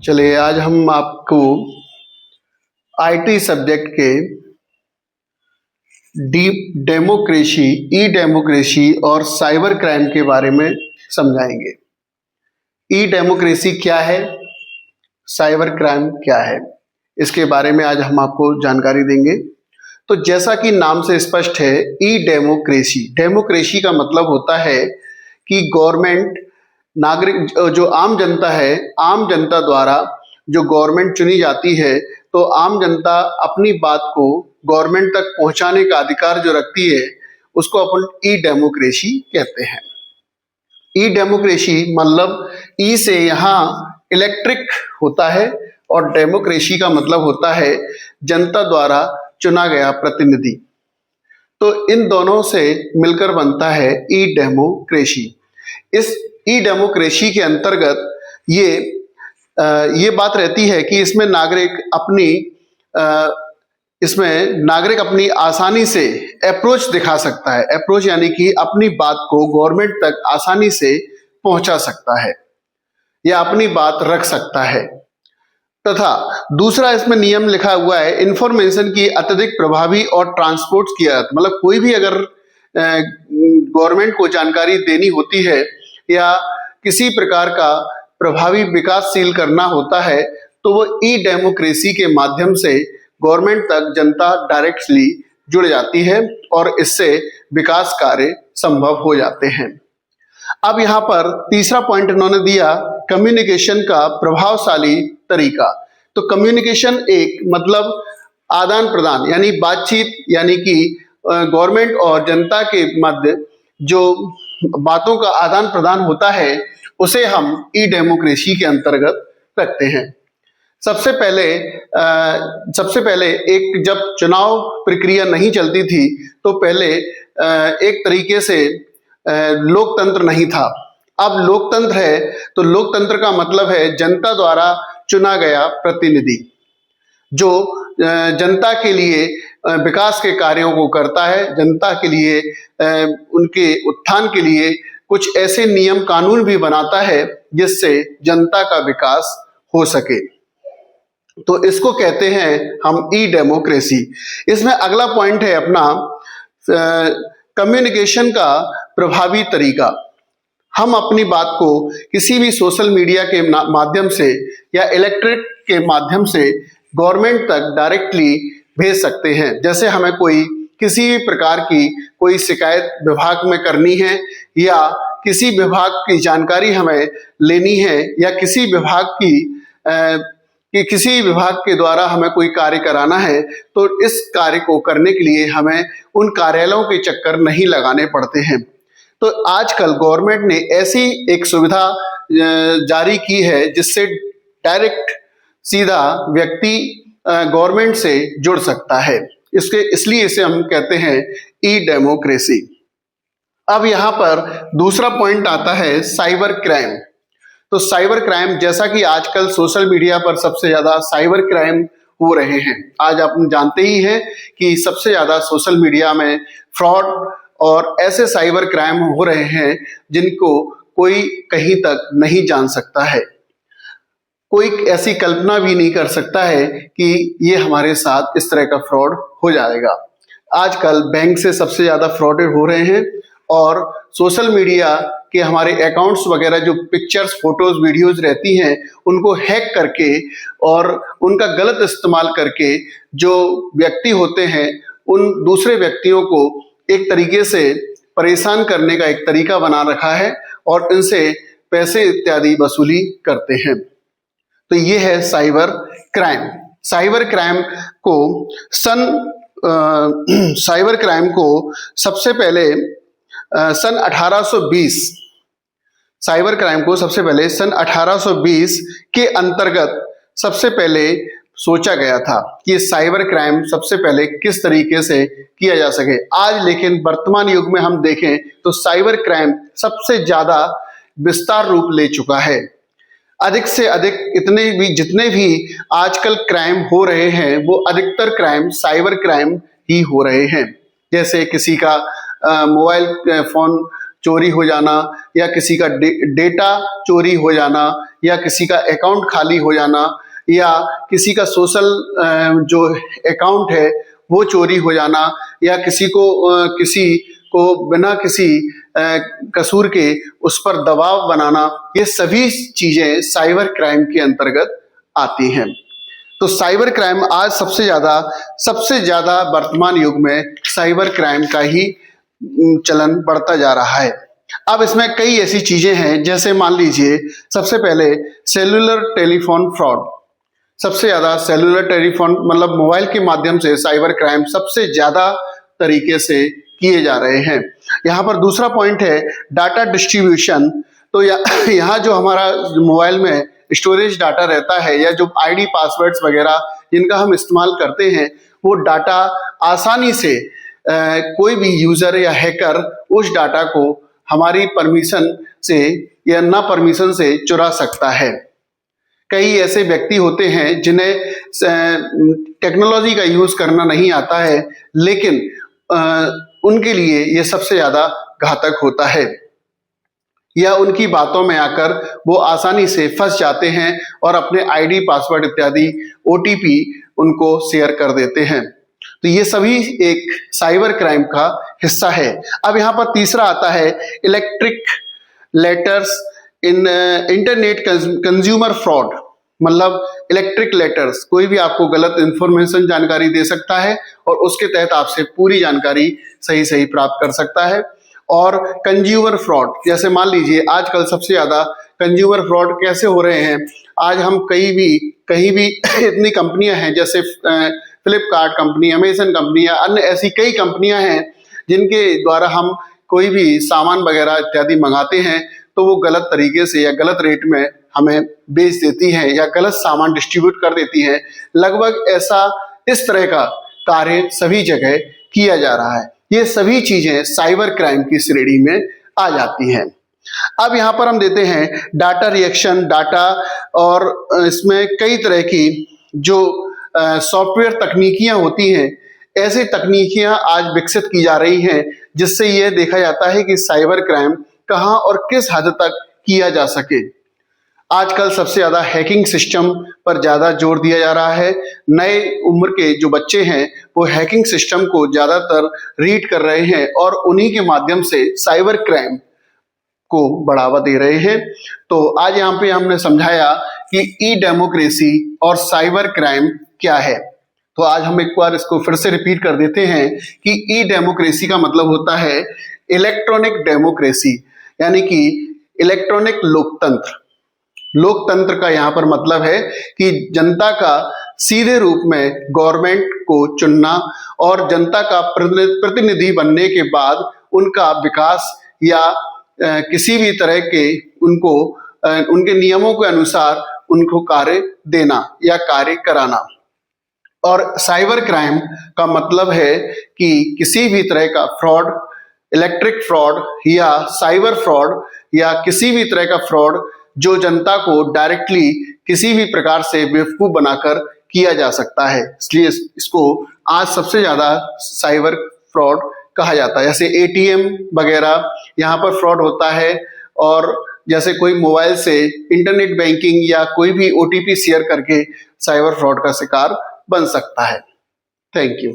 चलिए आज हम आपको आईटी सब्जेक्ट के डीप डेमोक्रेसी, ई डेमोक्रेसी और साइबर क्राइम के बारे में समझाएंगे। ई डेमोक्रेसी क्या है, साइबर क्राइम क्या है, इसके बारे में आज हम आपको जानकारी देंगे। तो जैसा कि नाम से स्पष्ट है, ई डेमोक्रेसी, डेमोक्रेसी का मतलब होता है कि गवर्नमेंट, नागरिक, जो आम जनता है, आम जनता द्वारा जो गवर्नमेंट चुनी जाती है, तो आम जनता अपनी बात को गवर्नमेंट तक पहुंचाने का अधिकार जो रखती है, उसको अपन ई डेमोक्रेसी कहते हैं। ई डेमोक्रेसी मतलब ई से यहाँ इलेक्ट्रिक होता है और डेमोक्रेसी का मतलब होता है जनता द्वारा चुना गया प्रतिनिधि। तो इन दोनों से मिलकर बनता है ई डेमोक्रेसी। इस ई डेमोक्रेसी के अंतर्गत ये बात रहती है कि इसमें नागरिक अपनी आसानी से अप्रोच दिखा सकता है। अप्रोच यानी कि अपनी बात को गवर्नमेंट तक आसानी से पहुंचा सकता है या अपनी बात रख सकता है। तथा दूसरा इसमें नियम लिखा हुआ है, इंफॉर्मेशन की अत्यधिक प्रभावी और ट्रांसपोर्ट किया, मतलब कोई भी अगर गवर्नमेंट को जानकारी देनी होती है या किसी प्रकार का प्रभावी विकासशील करना होता है, तो वो ई डेमोक्रेसी के माध्यम से गवर्नमेंट तक जनता डायरेक्टली जुड़ जाती है और इससे विकास कार्य संभव हो जाते हैं। अब यहाँ पर तीसरा पॉइंट इन्होंने दिया, कम्युनिकेशन का प्रभावशाली तरीका। तो कम्युनिकेशन एक मतलब आदान प्रदान यानी बातचीत, यानी कि गवर्नमेंट और जनता के मध्य जो बातों का आदान प्रदान होता है, उसे हम ई डेमोक्रेसी के अंतर्गत रखते हैं। सबसे पहले एक जब चुनाव प्रक्रिया नहीं चलती थी, तो पहले एक तरीके से लोकतंत्र नहीं था। अब लोकतंत्र है, तो लोकतंत्र का मतलब है जनता द्वारा चुना गया प्रतिनिधि जो जनता के लिए विकास के कार्यों को करता है, जनता के लिए उनके उत्थान के लिए कुछ ऐसे नियम कानून भी बनाता है जिससे जनता का विकास हो सके। तो इसको कहते हैं हम ई डेमोक्रेसी। इसमें अगला पॉइंट है अपना कम्युनिकेशन का प्रभावी तरीका। हम अपनी बात को किसी भी सोशल मीडिया के माध्यम से या इलेक्ट्रिक के माध्यम से गवर्नमेंट तक डायरेक्टली भेज सकते हैं। जैसे हमें किसी भी प्रकार की कोई शिकायत विभाग में करनी है या किसी विभाग की जानकारी हमें लेनी है या किसी विभाग के द्वारा हमें कोई कार्य कराना है, तो इस कार्य को करने के लिए हमें उन कार्यालयों के चक्कर नहीं लगाने पड़ते हैं। तो आजकल गवर्नमेंट ने ऐसी एक सुविधा जारी की है जिससे डायरेक्ट सीधा व्यक्ति गवर्नमेंट से जुड़ सकता है। इसलिए इसे हम कहते हैं ई डेमोक्रेसी। अब यहाँ पर दूसरा पॉइंट आता है साइबर क्राइम। तो साइबर क्राइम, जैसा कि आजकल सोशल मीडिया पर सबसे ज्यादा साइबर क्राइम हो रहे हैं। आज आप जानते ही हैं कि सबसे ज्यादा सोशल मीडिया में फ्रॉड और ऐसे साइबर क्राइम हो रहे हैं जिनको कोई कहीं तक नहीं जान सकता है। कोई ऐसी कल्पना भी नहीं कर सकता है कि ये हमारे साथ इस तरह का फ्रॉड हो जाएगा। आजकल बैंक से सबसे ज्यादा फ्रॉड हो रहे हैं और सोशल मीडिया के हमारे अकाउंट्स वगैरह जो पिक्चर्स, फोटोज, वीडियोज रहती हैं, उनको हैक करके और उनका गलत इस्तेमाल करके जो व्यक्ति होते हैं, उन दूसरे व्यक्तियों को एक तरीके से परेशान करने का एक तरीका बना रखा है और इनसे पैसे इत्यादि वसूली करते हैं। तो ये है साइबर क्राइम। साइबर क्राइम को सबसे पहले सन 1820 के अंतर्गत सबसे पहले सोचा गया था कि साइबर क्राइम सबसे पहले किस तरीके से किया जा सके। आज लेकिन वर्तमान युग में हम देखें तो साइबर क्राइम सबसे ज्यादा विस्तार रूप ले चुका है। अधिक से अधिक जितने भी आजकल क्राइम हो रहे हैं, वो अधिकतर क्राइम साइबर क्राइम ही हो रहे हैं। जैसे किसी का मोबाइल फोन चोरी हो जाना, या किसी का डेटा चोरी हो जाना, या किसी का अकाउंट खाली हो जाना, या किसी का सोशल जो अकाउंट है वो चोरी हो जाना, या किसी को बिना किसी कसूर के उस पर दबाव बनाना, ये सभी चीजें साइबर क्राइम के अंतर्गत आती हैं। तो साइबर क्राइम आज सबसे ज्यादा वर्तमान युग में साइबर क्राइम का ही चलन बढ़ता जा रहा है। अब इसमें कई ऐसी चीजें हैं, जैसे मान लीजिए सबसे पहले सेलुलर टेलीफोन फ्रॉड। सबसे ज्यादा सेलुलर टेलीफोन मतलब मोबाइल के माध्यम से साइबर क्राइम सबसे ज्यादा तरीके से किए जा रहे हैं। यहाँ पर दूसरा पॉइंट है डाटा डिस्ट्रीब्यूशन। तो यहाँ जो हमारा मोबाइल में स्टोरेज डाटा रहता है, या जो आईडी पासवर्ड्स वगैरह जिनका हम इस्तेमाल करते हैं, वो डाटा आसानी से कोई भी यूजर या हैकर उस डाटा को हमारी परमिशन से या ना परमिशन से चुरा सकता है। कई ऐसे व्यक्ति होते हैं जिन्हें टेक्नोलॉजी का यूज करना नहीं आता है, लेकिन उनके लिए ये सबसे ज्यादा घातक होता है, या उनकी बातों में आकर वो आसानी से फंस जाते हैं और अपने आईडी पासवर्ड इत्यादि ओटीपी उनको शेयर कर देते हैं। तो ये सभी एक साइबर क्राइम का हिस्सा है। अब यहाँ पर तीसरा आता है electric letters in internet consumer fraud. मतलब इलेक्ट्रिक लेटर्स, कोई भी आपको गलत इंफॉर्मेशन जानकारी दे सकता है और उसके तहत आपसे पूरी जानकारी सही प्राप्त कर सकता है। और कंज्यूमर फ्रॉड, जैसे मान लीजिए आजकल सबसे ज्यादा कंज्यूमर फ्रॉड कैसे हो रहे हैं। आज हम कहीं भी इतनी कंपनियां हैं, जैसे फ्लिपकार्ट कंपनी, अमेजन कंपनी या अन्य ऐसी कई कंपनियां हैं जिनके द्वारा हम कोई भी सामान वगैरह इत्यादि मंगाते हैं, तो वो गलत तरीके से या गलत रेट में हमें बेच देती हैं या गलत सामान डिस्ट्रीब्यूट कर देती हैं। लगभग ऐसा इस तरह का कार्य सभी जगह किया जा रहा है। ये सभी चीजें साइबर क्राइम की श्रेणी में आ जाती हैं। अब यहाँ पर हम देते हैं डाटा रिएक्शन डाटा, और इसमें कई तरह की जो सॉफ्टवेयर तकनीकियां होती हैं, ऐसी तकनीकियां आज विकसित की जा रही हैं जिससे ये देखा जाता है कि साइबर क्राइम कहाँ और किस हद तक किया जा सके। आजकल सबसे ज्यादा हैकिंग सिस्टम पर ज्यादा जोर दिया जा रहा है। नए उम्र के जो बच्चे हैं वो हैकिंग सिस्टम को ज्यादातर रीड कर रहे हैं और उन्हीं के माध्यम से साइबर क्राइम को बढ़ावा दे रहे हैं। तो आज यहाँ पे हमने समझाया कि ई डेमोक्रेसी और साइबर क्राइम क्या है। तो आज हम एक बार इसको फिर से रिपीट कर देते हैं कि ई डेमोक्रेसी का मतलब होता है इलेक्ट्रॉनिक डेमोक्रेसी, यानी कि इलेक्ट्रॉनिक लोकतंत्र। लोकतंत्र का यहाँ पर मतलब है कि जनता का सीधे रूप में गवर्नमेंट को चुनना और जनता का प्रतिनिधि बनने के बाद उनका विकास या किसी भी तरह के उनके नियमों के अनुसार उनको कार्य देना या कार्य कराना। और साइबर क्राइम का मतलब है कि किसी भी तरह का फ्रॉड, इलेक्ट्रिक फ्रॉड या साइबर फ्रॉड या किसी भी तरह का फ्रॉड जो जनता को डायरेक्टली किसी भी प्रकार से बेवकूफ बनाकर किया जा सकता है। इसलिए इसको आज सबसे ज्यादा साइबर फ्रॉड कहा जाता है। जैसे एटीएम वगैरह यहाँ पर फ्रॉड होता है, और जैसे कोई मोबाइल से इंटरनेट बैंकिंग या कोई भी ओटीपी शेयर करके साइबर फ्रॉड का शिकार बन सकता है। Thank you.